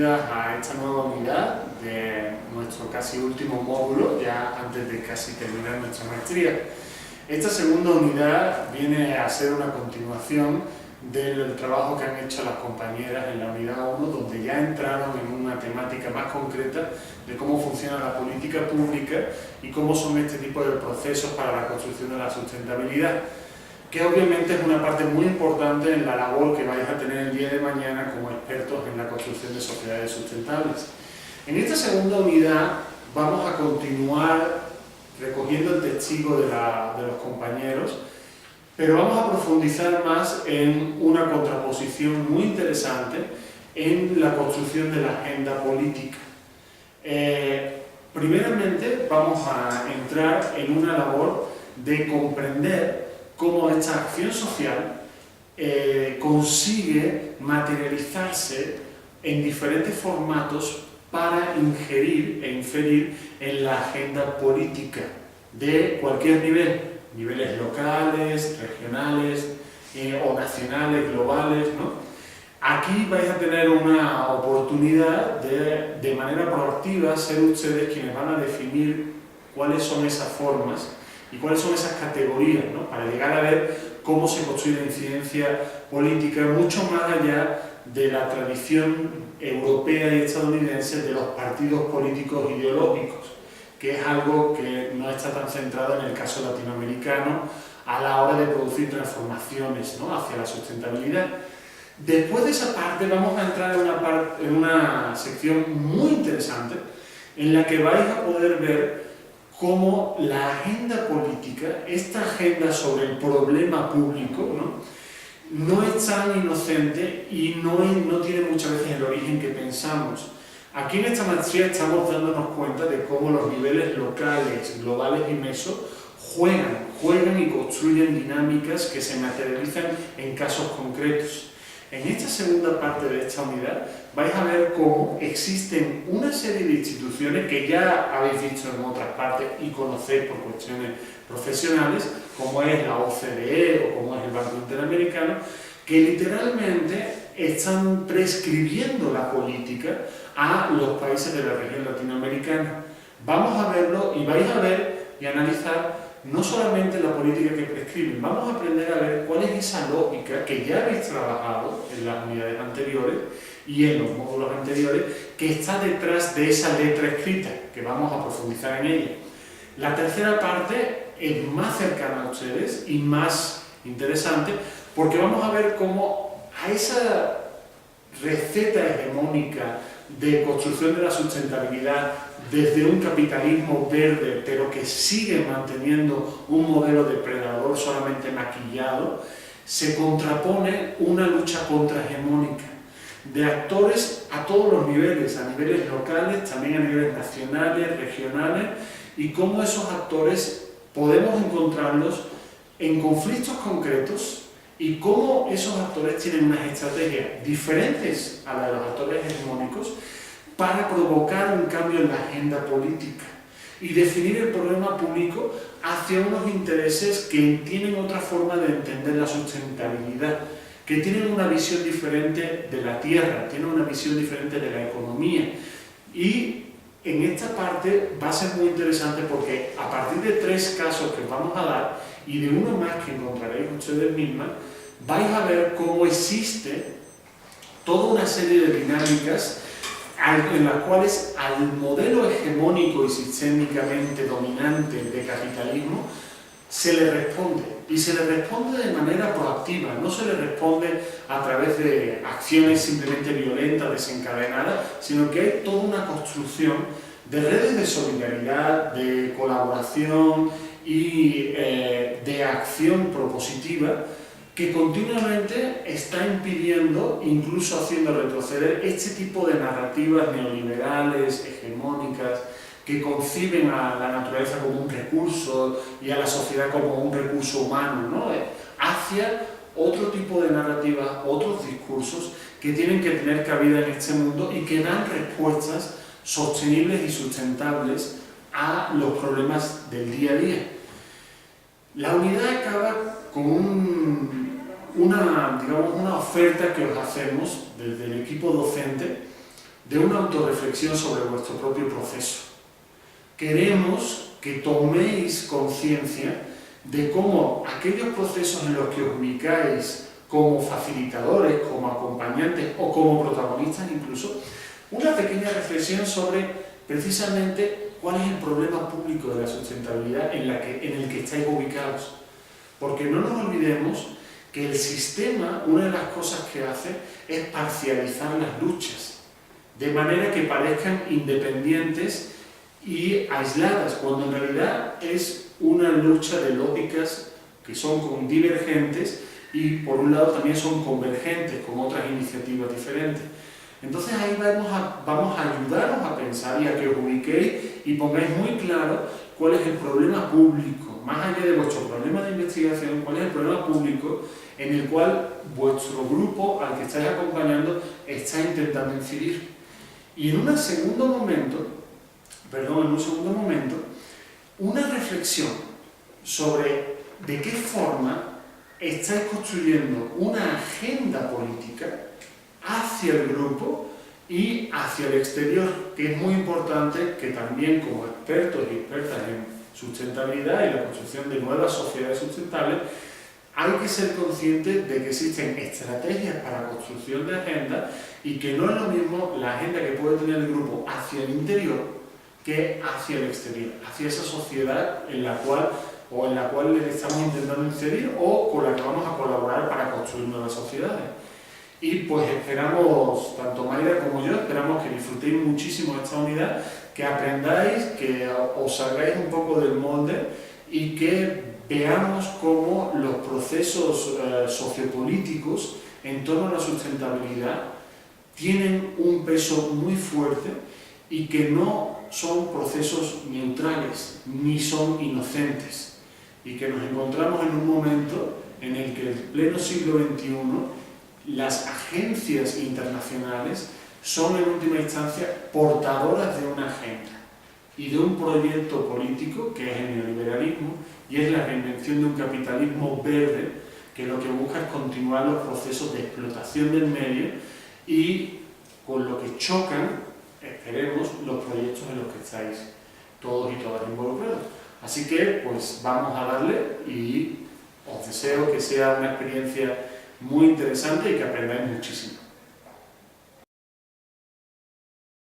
bienvenidas a esta nueva unidad de nuestro casi último módulo, ya antes de casi terminar nuestra maestría. Esta segunda unidad viene a ser una continuación del trabajo que han hecho las compañeras en la unidad 1, donde ya entraron en una temática más concreta de cómo funciona la política pública y cómo son este tipo de procesos para la construcción de la sustentabilidad, que obviamente es una parte muy importante en la labor que vais a tener el día de mañana como expertos en la construcción de sociedades sustentables. En esta segunda unidad vamos a continuar recogiendo el testigo de los compañeros, pero vamos a profundizar más en una contraposición muy interesante en la construcción de la agenda política. Primeramente vamos a entrar en una labor de comprender cómo esta acción social consigue materializarse en diferentes formatos para ingerir e inferir en la agenda política de cualquier nivel, niveles locales, regionales o nacionales, globales, ¿no? Aquí vais a tener una oportunidad de manera proactiva ser ustedes quienes van a definir cuáles son esas formas y cuáles son esas categorías, ¿no? Para llegar a ver cómo se construye la incidencia política mucho más allá de la tradición europea y estadounidense de los partidos políticos ideológicos, que es algo que no está tan centrado en el caso latinoamericano a la hora de producir transformaciones, ¿no?, hacia la sustentabilidad. Después de esa parte vamos a entrar en una sección muy interesante en la que vais a poder ver cómo la agenda política, esta agenda sobre el problema público, no es tan inocente y no tiene muchas veces el origen que pensamos. Aquí en esta maestría estamos dándonos cuenta de cómo los niveles locales, globales y meso juegan y construyen dinámicas que se materializan en casos concretos. En esta segunda parte de esta unidad vais a ver cómo existen una serie de instituciones que ya habéis visto en otras partes y conocéis por cuestiones profesionales, como es la OCDE o como es el Banco Interamericano, que literalmente están prescribiendo la política a los países de la región latinoamericana. Vamos a verlo y vais a ver y analizar no solamente la política que prescriben, vamos a aprender a ver cuál es esa lógica que ya habéis trabajado en las unidades anteriores y en los módulos anteriores, que está detrás de esa letra escrita, que vamos a profundizar en ella. La tercera parte es más cercana a ustedes y más interesante, porque vamos a ver cómo a esa receta hegemónica de construcción de la sustentabilidad desde un capitalismo verde, pero que sigue manteniendo un modelo depredador solamente maquillado, se contrapone una lucha contrahegemónica de actores a todos los niveles, a niveles locales, también a niveles nacionales, regionales, y cómo esos actores podemos encontrarlos en conflictos concretos y cómo esos actores tienen unas estrategias diferentes a las de los actores hegemónicos para provocar un cambio en la agenda política y definir el problema público hacia unos intereses que tienen otra forma de entender la sustentabilidad, que tienen una visión diferente de la tierra, tienen una visión diferente de la economía. Y en esta parte va a ser muy interesante porque a partir de 3 casos que os vamos a dar y de uno más que encontraréis ustedes mismas, vais a ver cómo existe toda una serie de dinámicas en las cuales al modelo hegemónico y sistémicamente dominante de capitalismo se le responde, y se le responde de manera proactiva, no se le responde a través de acciones simplemente violentas, desencadenadas, sino que hay toda una construcción de redes de solidaridad, de colaboración y de acción propositiva que continuamente está impidiendo, incluso haciendo retroceder, este tipo de narrativas neoliberales, hegemónicas, que conciben a la naturaleza como un recurso y a la sociedad como un recurso humano, ¿no?, hacia otro tipo de narrativas, otros discursos que tienen que tener cabida en este mundo y que dan respuestas sostenibles y sustentables a los problemas del día a día. La unidad acaba con una oferta que os hacemos desde el equipo docente de una autorreflexión sobre vuestro propio proceso. Queremos que toméis conciencia de cómo aquellos procesos en los que os ubicáis como facilitadores, como acompañantes o como protagonistas incluso, una pequeña reflexión sobre precisamente cuál es el problema público de la sustentabilidad en el que estáis ubicados. Porque no nos olvidemos que el sistema, una de las cosas que hace es parcializar las luchas, de manera que parezcan independientes y aisladas, cuando en realidad es una lucha de lógicas que son divergentes y por un lado también son convergentes con otras iniciativas diferentes. Entonces ahí vamos a ayudaros a pensar y a que os ubiquéis y pongáis muy claro cuál es el problema público, más allá de vuestro problema de investigación, cuál es el problema público en el cual vuestro grupo al que estáis acompañando está intentando incidir. Y en un segundo momento, una reflexión sobre de qué forma estáis construyendo una agenda política hacia el grupo y hacia el exterior, que es muy importante que también como expertos y expertas en sustentabilidad y la construcción de nuevas sociedades sustentables, hay que ser conscientes de que existen estrategias para la construcción de agenda y que no es lo mismo la agenda que puede tener el grupo hacia el interior que hacia el exterior, hacia esa sociedad en la cual le estamos intentando incidir o con la que vamos a colaborar para construir nuevas sociedades. Y pues esperamos, tanto Mayra como yo, esperamos que disfrutéis muchísimo esta unidad, que aprendáis, que os salgáis un poco del molde y que veamos cómo los procesos sociopolíticos en torno a la sustentabilidad tienen un peso muy fuerte y que no son procesos neutrales ni son inocentes y que nos encontramos en un momento en el que en pleno siglo XXI las agencias internacionales son en última instancia portadoras de una agenda y de un proyecto político que es el neoliberalismo y es la reinvención de un capitalismo verde que lo que busca es continuar los procesos de explotación del medio y con lo que chocan, esperemos, los proyectos en los que estáis todos y todas involucrados. Así que pues vamos a darle y os deseo que sea una experiencia muy interesante y que aprendáis muchísimo.